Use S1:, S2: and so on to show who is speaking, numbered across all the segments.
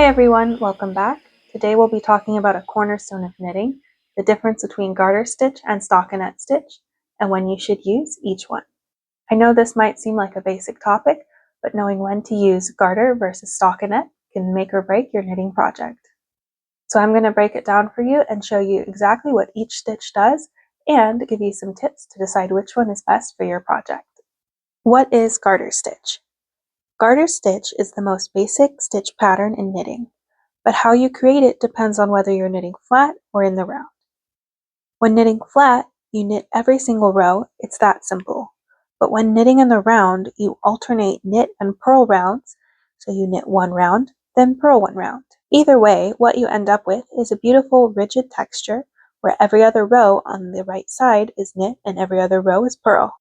S1: everyone, welcome back. Today we'll be talking about a cornerstone of knitting, the difference between garter stitch and stockinette stitch, and when you should use each one. I know this might seem like a basic topic, but knowing when to use garter versus stockinette can make or break your knitting project. So I'm going to break it down for you and show you exactly what each stitch does and give you some tips to decide which one is best for your project. What is garter stitch? Garter stitch is the most basic stitch pattern in knitting, but how you create it depends on whether you're knitting flat or in the round. When knitting flat, you knit every single row, it's that simple. But when knitting in the round, you alternate knit and purl rounds, so you knit one round, then purl one round. Either way, what you end up with is a beautiful rigid texture where every other row on the right side is knit and every other row is purl.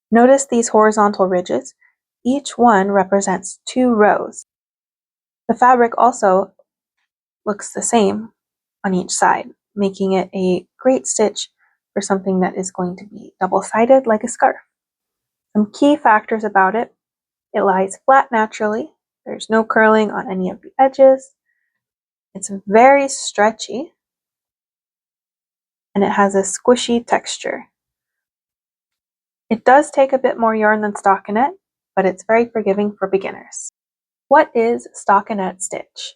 S1: Notice these horizontal ridges. Each one represents 2 rows. The fabric also looks the same on each side, making it a great stitch for something that is going to be double-sided like a scarf. Some key factors about it: it lies flat naturally, there's no curling on any of the edges, it's very stretchy, and it has a squishy texture. It does take a bit more yarn than stockinette, but it's very forgiving for beginners. What is stockinette stitch?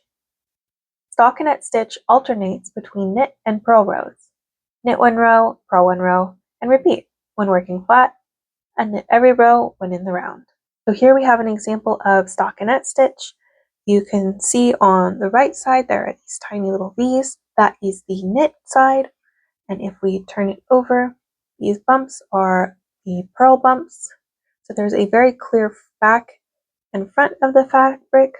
S1: Stockinette stitch alternates between knit and purl rows. Knit one row, purl one row, and repeat when working flat, and knit every row when in the round. So here we have an example of stockinette stitch. You can see on the right side there are these tiny little V's. That is the knit side, and if we turn it over, these bumps are the purl bumps. So there's a very clear back and front of the fabric.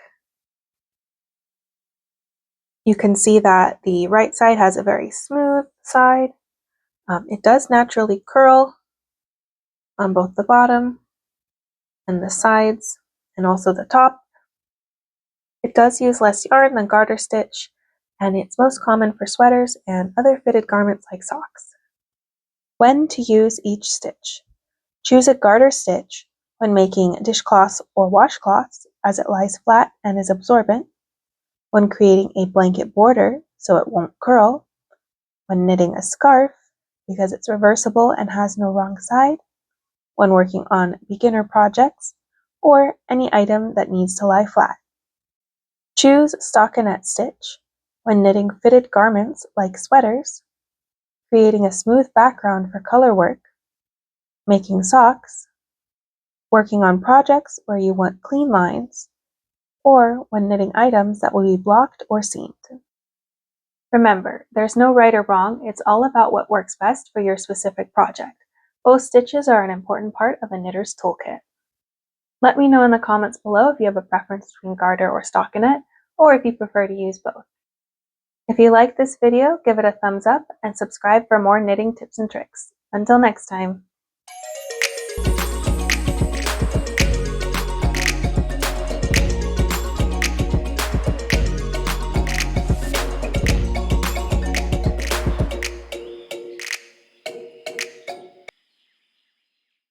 S1: You can see that the right side has a very smooth side. It does naturally curl on both the bottom and the sides and also the top. It does use less yarn than garter stitch, and it's most common for sweaters and other fitted garments like socks. When to use each stitch. Choose a garter stitch when making dishcloths or washcloths, as it lies flat and is absorbent, when creating a blanket border so it won't curl, when knitting a scarf because it's reversible and has no wrong side, when working on beginner projects, or any item that needs to lie flat. Choose stockinette stitch when knitting fitted garments like sweaters, creating a smooth background for color work, making socks, working on projects where you want clean lines, or when knitting items that will be blocked or seamed. Remember, there's no right or wrong, it's all about what works best for your specific project. Both stitches are an important part of a knitter's toolkit. Let me know in the comments below if you have a preference between garter or stockinette, or if you prefer to use both. If you liked this video, give it a thumbs up and subscribe for more knitting tips and tricks. Until next time.